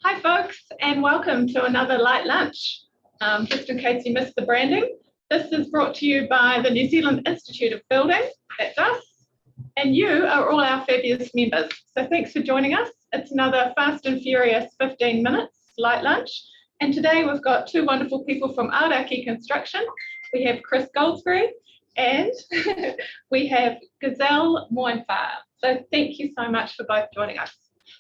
Hi folks, and welcome to another light lunch. Just in case you missed the branding, this is brought to you by the New Zealand Institute of Building, that's us, and you are all our fabulous members. So thanks for joining us. It's another fast and furious 15 minutes light lunch. And today we've got two wonderful people from Aoraki Construction. We have Chris Goldsbury and we have Gazelle Moinfar. So thank you so much for both joining us.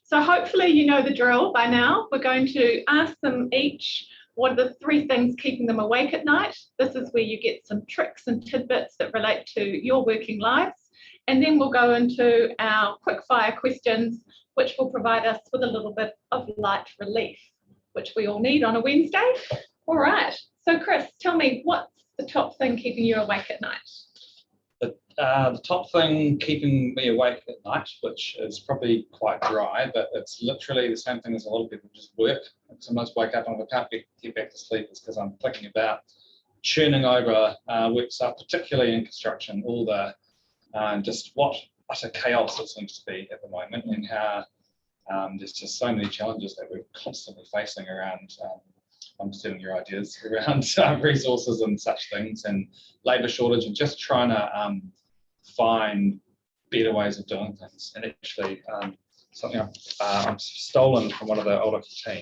So hopefully you know the drill by now. We're going to ask them each what are the three things keeping them awake at night. This is where you get some tricks and tidbits that relate to your working lives. And then we'll go into our quick fire questions, which will provide us with a little bit of light relief, which we all need on a Wednesday. All right. So Chris, tell me, what's the top thing keeping you awake at night? The top thing keeping me awake at night, which is probably quite dry, but it's literally the same thing as a lot of people just work. I sometimes wake up and I can't get back to sleep. It's because I'm thinking about churning over work stuff, particularly in construction, all the just what utter chaos it seems to be at the moment, and how there's just so many challenges that we're constantly facing around understanding your ideas around resources and such things, and labour shortage, and just trying to find better ways of doing things. And actually, something I've stolen from one of the older team,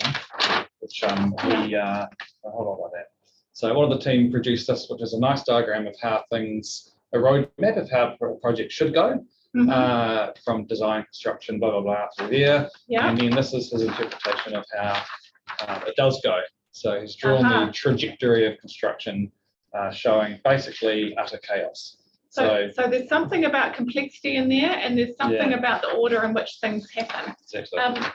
which hold on about that. So one of the team produced this, which is a nice diagram of how things, a roadmap of how a project should go, from design, construction, blah, blah, blah, through there. Yeah. And then this is his interpretation of how it does go. So he's drawn the trajectory of construction, showing basically utter chaos. So there's something about complexity in there, and there's something about the order in which things happen. Exactly.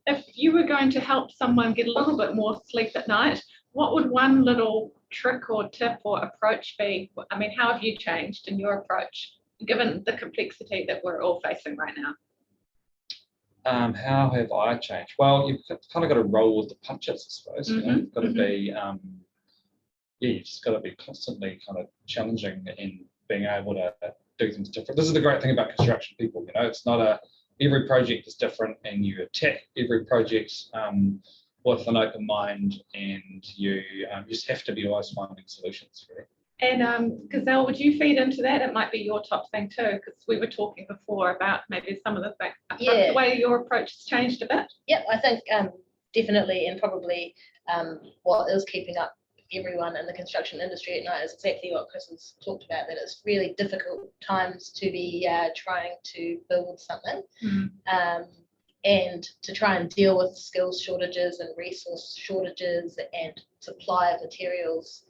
If you were going to help someone get a little bit more sleep at night, what would one little trick or tip or approach be? I mean, how have you changed in your approach, given the complexity that we're all facing right now? How have I changed? Well, you've kind of got to roll with the punches, I suppose. You know? You've got to be, you just got to be constantly kind of challenging in being able to do things different. This is the great thing about construction people. You know, it's not every project is different, and you attack every project with an open mind, and you just have to be always finding solutions, really. And Gazelle, would you feed into that? It might be your top thing too, because we were talking before about maybe some of the things, the way your approach has changed a bit. Yeah, I think definitely, and probably what is keeping up everyone in the construction industry at night is exactly what Chris has talked about, that it's really difficult times to be trying to build something and to try and deal with skills shortages and resource shortages and supply of materials.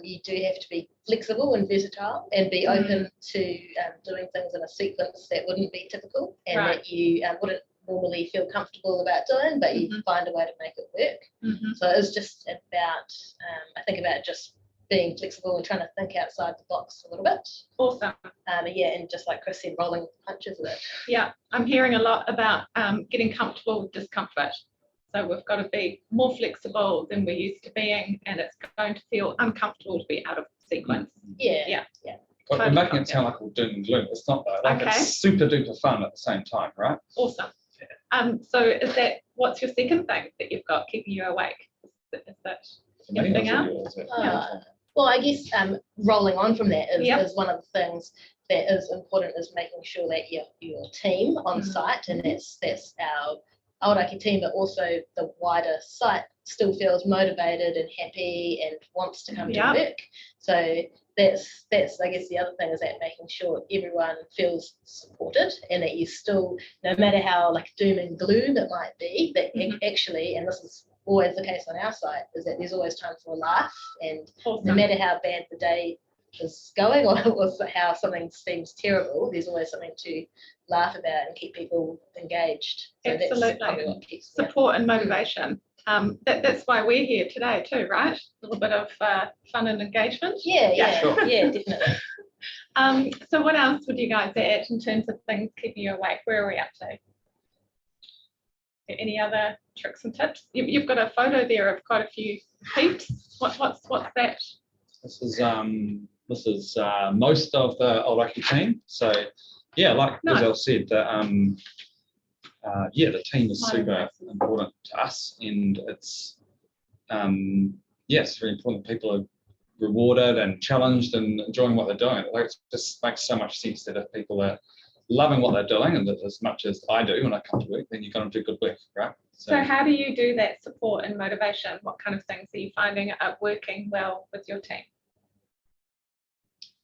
You do have to be flexible and versatile and be open to doing things in a sequence that wouldn't be typical and that you wouldn't normally feel comfortable about doing, but you find a way to make it work. So it's just about, I think about just being flexible and trying to think outside the box a little bit. Awesome. And just like Chris said, rolling punches with it. Yeah, I'm hearing a lot about getting comfortable with discomfort. So we've got to be more flexible than we're used to being, and it's going to feel uncomfortable to be out of sequence. Yeah. But we're making it sound like we're doom and gloom. It's not though. Like it's super duper fun at the same time, right? Awesome. So what's your second thing that you've got keeping you awake? Is that anything else? Well, I guess rolling on from that is one of the things that is important, is making sure that your team on site, and that's our Aoraki team, but also the wider site, still feels motivated and happy and wants to come to work. So that's I guess the other thing, is that making sure everyone feels supported, and that you still, no matter how like doom and gloom it might be, that actually, and this is always the case on our site, is that there's always time for a laugh, and no matter how bad the day is going or how something seems terrible, there's always something to laugh about and keep people engaged. So absolutely. Support and motivation. That's why we're here today too, right? A little bit of fun and engagement. Yeah, sure. Yeah, definitely. So what else would you guys add in terms of things keeping you awake? Where are we up to? Any other tricks and tips? You've got a photo there of quite a few peeps. What's that? This is most of the Aoraki team. So yeah, like Gazelle said, yeah, the team is Smiling super faces. important to us, and it's yes, very important. People are rewarded and challenged and enjoying what they're doing. Like, it just makes so much sense that if people are loving what they're doing, and that as much as I do when I come to work, then you're going to do good work, right? So how do you do that support and motivation? What kind of things are you finding are working well with your team?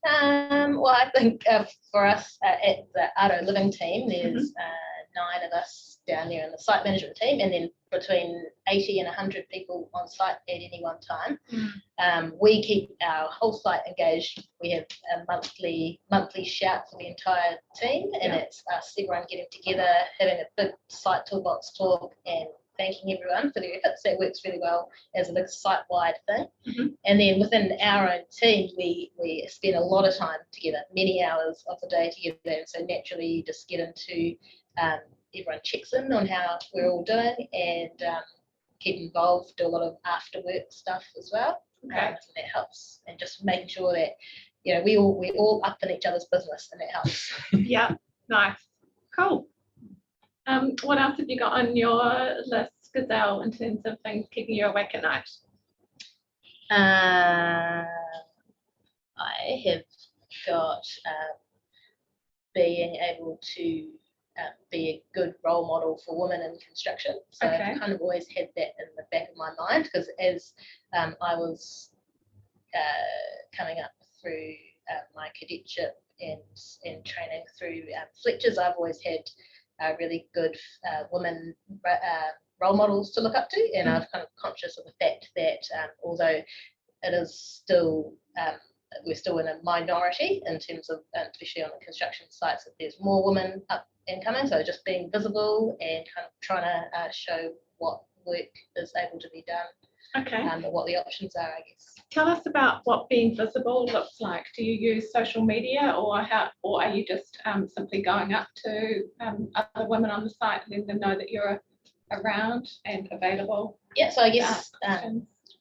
Well, I think for us at the Aoraki Living team, there's 9 of us down there in the site management team, and then between 80 and 100 people on site at any one time. We keep our whole site engaged. We have a monthly shout for the entire team, and it's us, everyone getting together, having a big site toolbox talk, and thanking everyone for their efforts. That works really well as a big site-wide thing. And then within our own team, we spend a lot of time together, many hours of the day together. And so naturally you just get into everyone checks in on how we're all doing, and keep involved, do a lot of after work stuff as well. Okay. And that helps. And just making sure that, you know, we're all up in each other's business, and it helps. Yeah, nice. Cool. What else have you got on your list, Gazelle, in terms of things keeping you awake at night? I have got being able to be a good role model for women in construction. So I've kind of always had that in the back of my mind, because as I was coming up through my cadetship and training through Fletcher's, I've always had really good women role models to look up to, and I'm kind of conscious of the fact that although it is still we're still in a minority in terms of, especially on the construction sites, that there's more women up and coming. So just being visible and kind of trying to show what work is able to be done. Okay. And what the options are, I guess. Tell us about what being visible looks like. Do you use social media, or are you just simply going up to other women on the site and letting them know that you're around and available? Yeah, so I guess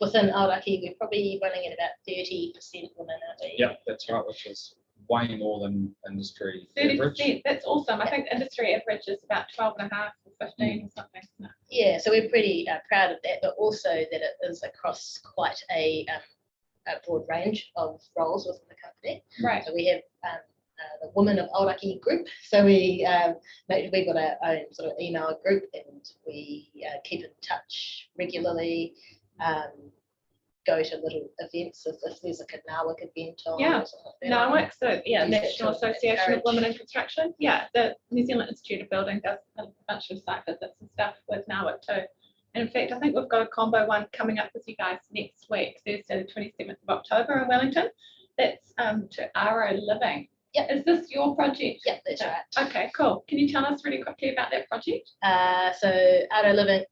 within Aoraki, we're probably running at about 30% women, aren't we? Yep, that's right, which is way more than industry 30%, average. that's awesome. I think industry average is about 12.5 or 15 or something. Isn't it? Yeah, so we're pretty proud of that, but also that it is across quite a broad range of roles within the company. Right. So we have the Women of Aoraki group. So we've got our own sort of email group, and we keep in touch regularly. Go to little events if there's like a NAWIC event on. Yeah, or something like that. NAWIC, so yeah, National Association of Women in Construction. Yeah, the New Zealand Institute of Building does a bunch of site visits and stuff with NAWIC too. And in fact, I think we've got a combo one coming up with you guys next week, Thursday, the 27th of October in Wellington. That's to Aoraki Living. Yep. Is this your project? Yep, that's right. Okay, cool. Can you tell us really quickly about that project? So Aoraki Living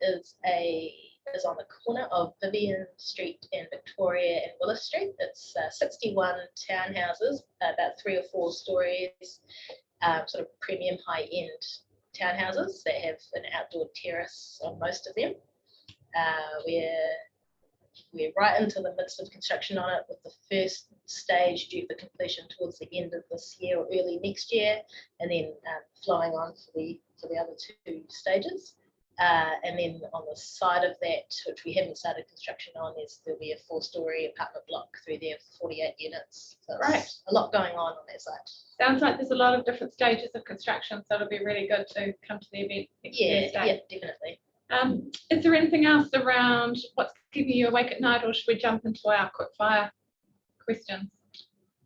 is on the corner of Vivian Street and Victoria and Willis Street. It's 61 townhouses, about 3 or 4 stories, sort of premium high-end townhouses that have an outdoor terrace on most of them. We're right into the midst of construction on it, with the first stage due for completion towards the end of this year or early next year, and then flowing on for the other 2 stages. And then on the side of that, which we haven't started construction on, there'll be a 4-story apartment block through there, 48 units. So right. A lot going on that site. Sounds like there's a lot of different stages of construction, so it'll be really good to come to the event next Thursday. Yeah, definitely. Is there anything else around what's keeping you awake at night, or should we jump into our quick fire questions?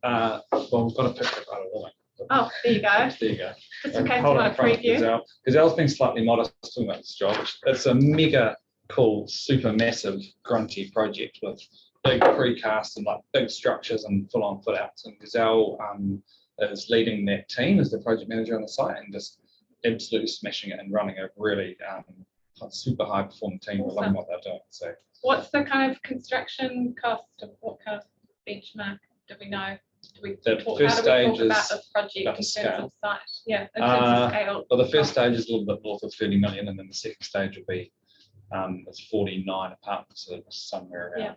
Well, we've got a picture of Aoraki Living. Oh, there you go. There you go. Just in case you want to preview. Gazelle's been slightly modest about this job. It's a mega cool, super massive, grunty project with big precast and like big structures and full-on fit-outs. And Gazelle is leading that team as the project manager on the site, and just absolutely smashing it and running a really super high-performing team. Awesome. Loving what they're doing. So, what's the kind of construction cost of what kind of benchmark do we know? The first stage is about this project in about terms scale. of site? Yeah, in terms of scale. Well, the first stage is a little bit north of 30 million, and then the second stage will be it's 49 apartments, so it's somewhere around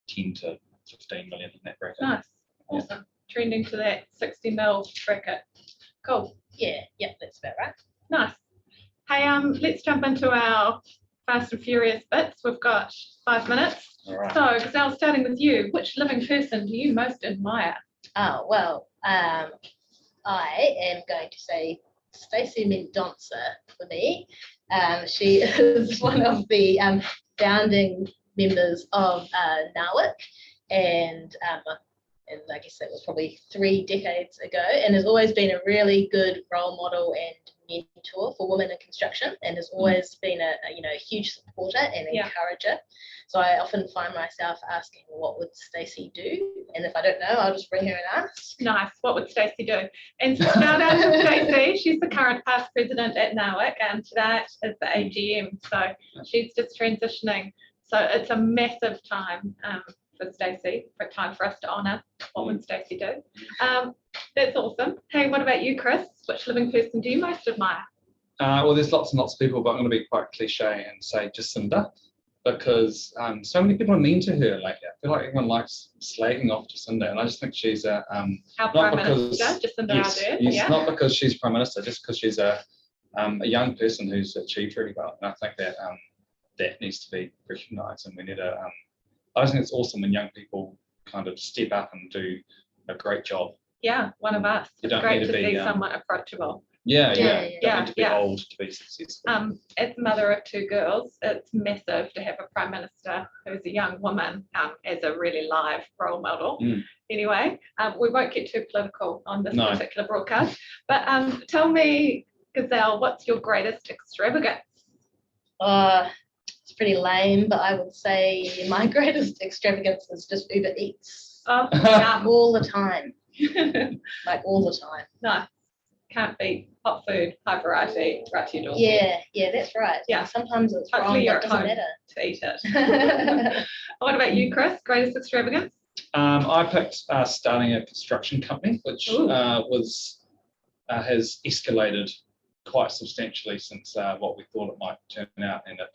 10 to 15 million in that bracket. Nice, awesome. Trending to that 60 mil bracket. Cool. Yeah, that's about right. Nice. let's jump into our fast and furious bits. We've got 5 minutes. All right. So, Gazelle, starting with you, which living person do you most admire? Oh, well, I am going to say Stacey Mendonça for me. She is one of the founding members of NAWIC, and I guess that was probably 3 decades ago, and has always been a really good role model and mentor for women in construction, and has always been a huge supporter and encourager. So I often find myself asking, well, what would Stacey do? And if I don't know, I'll just ring her and ask. Nice. What would Stacey do? And shout out to Stacey. She's the current past president at NAWIC, and tonight is the AGM. So she's just transitioning. So it's a massive time for Stacey, for time for us to honour. What would Stacey do? That's awesome. Hey, what about you, Chris? Which living person do you most admire? Well, there's lots and lots of people, but I'm going to be quite cliche and say Jacinda, because so many people are mean to her lately. I feel like everyone likes slagging off Jacinda, and I just think she's Our not Prime because Minister, Jacinda Ardern. yes, not because she's Prime Minister, just because she's a young person who's achieved really well, and I think that that needs to be recognised, and we need to. I just think it's awesome when young people kind of step up and do a great job. Yeah, one of us. You It's don't great need to to be, see someone approachable. Yeah. You Yeah, don't need to be old to be successful. As mother of 2 girls, it's massive to have a Prime Minister who's a young woman as a really live role model. Anyway, we won't get too political on this particular broadcast, but tell me, Gazelle, what's your greatest extravagance? It's pretty lame, but I would say my greatest extravagance is just Uber Eats. Oh, yum. All the time. Like all the time. No, can't beat hot food, high variety, right to your doorstep. Yeah, that's right. Yeah. Sometimes it's Hopefully wrong, you're but it at doesn't home matter. to eat it. What about you, Chris? Greatest extravagance? I picked starting a construction company, which has escalated quite substantially since what we thought it might turn out, and it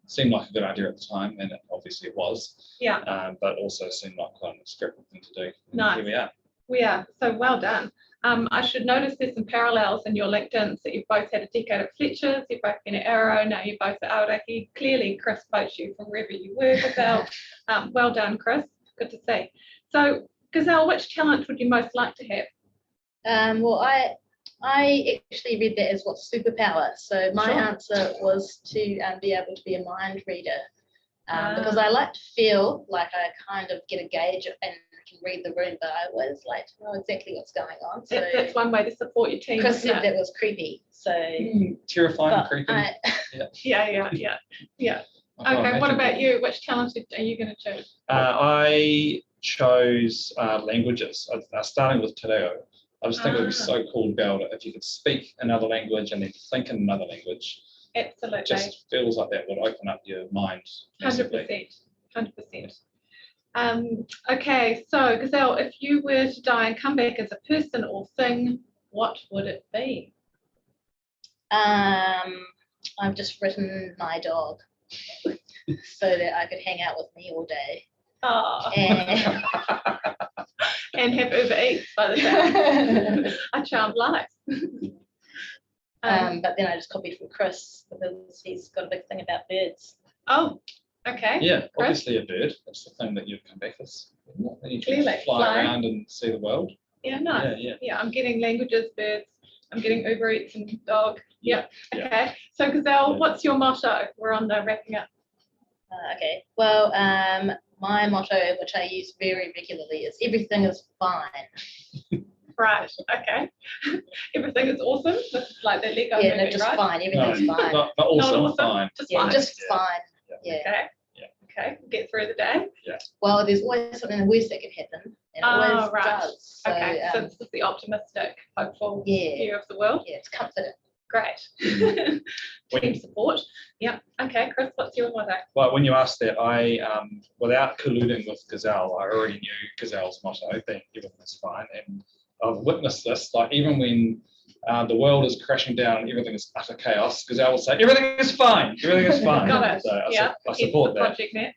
seemed like a good idea at the time, and obviously it was. Yeah. But also seemed like quite an extravagant thing to do. Nice. Here we are. We are. So well done. I should notice there's some parallels in your LinkedIn. So you've both had a decade at Fletcher's, you've both been at Arrow, now you're both at Aoraki. Clearly, Chris poached you from wherever you were, Gazelle. Well done, Chris. Good to see. So, Gazelle, which talent would you most like to have? Well, I actually read that as what superpower. So my answer was to be able to be a mind reader, because I like to feel like I kind of get a gauge and can read the room, but I always like to know exactly what's going on. So that's one way to support your team. Chris said that was creepy. So terrifying, creepy. Yeah. Okay, what about you? Which talent are you going to choose? I chose languages, starting with Te Reo. I just think it would be so cool to be able to, if you could speak another language and then think in another language. Absolutely. It just feels like that would open up your mind. 100%. Okay, so Gazelle, if you were to die and come back as a person or thing, what would it be? I've just written my dog so that I could hang out with me all day. Oh. And and have Uber Eats by the time. A charmed life. But then I just copied from Chris because he's got a big thing about birds. Oh, okay. Yeah, Chris? obviously a bird. That's the thing that you'd come back as. Then you can Clearly, fly flying. around and see the world. Yeah, nice. Yeah. I'm getting languages, birds. I'm getting Uber Eats and dog. Yeah. Yeah. Okay. So Gazelle, what's your motto? We're on the wrapping up. Okay. Well, my motto, which I use very regularly, is everything is fine. Right. Okay. Everything is awesome. This is like the Lego Yeah, movie, no, just right? fine. Everything's fine. Not awesome, Not awesome, fine. just Yeah, fine. just fine. Yeah. Okay. Yeah. Okay. Get through the day. Well, there's always something worse that could happen, and it always right. does. So, Okay. So this is the optimistic, hopeful yeah, view of the world. yeah, it's comforting. Great. Team support. Yeah. Okay, Chris, what's your motto? Well, when you asked that, I, without colluding with Gazelle, I already knew Gazelle's motto, that everything is fine. And I've witnessed this, like even when the world is crashing down and everything is utter chaos, Gazelle will say, everything is fine, everything is fine. Got it. So I Keep support the that. project net.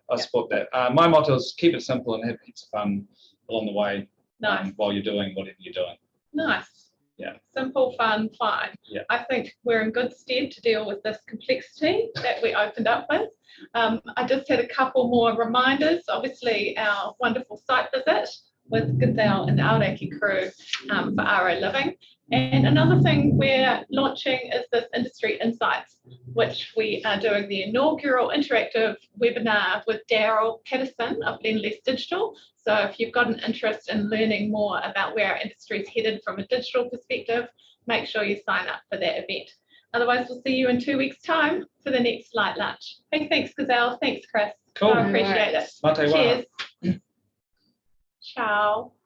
I support that. My motto is keep it simple and have heaps of fun along the way Nice. while you're doing whatever you're doing. Nice. Yeah. Simple, fun, fine. Yeah. I think we're in good stead to deal with this complexity that we opened up with. I just had a couple more reminders. Obviously, our wonderful site visit with Gazelle and the Aoraki crew for RO Living. And another thing we're launching is this Industry Insights, which we are doing the inaugural interactive webinar with Daryl Patterson of Lendlease Digital. So if you've got an interest in learning more about where our industry is headed from a digital perspective, make sure you sign up for that event. Otherwise, we'll see you in 2 weeks' time for the next light lunch. Hey, thanks, Gazelle. Thanks, Chris. Cool. I appreciate it. Mate wa. Cheers. Ciao.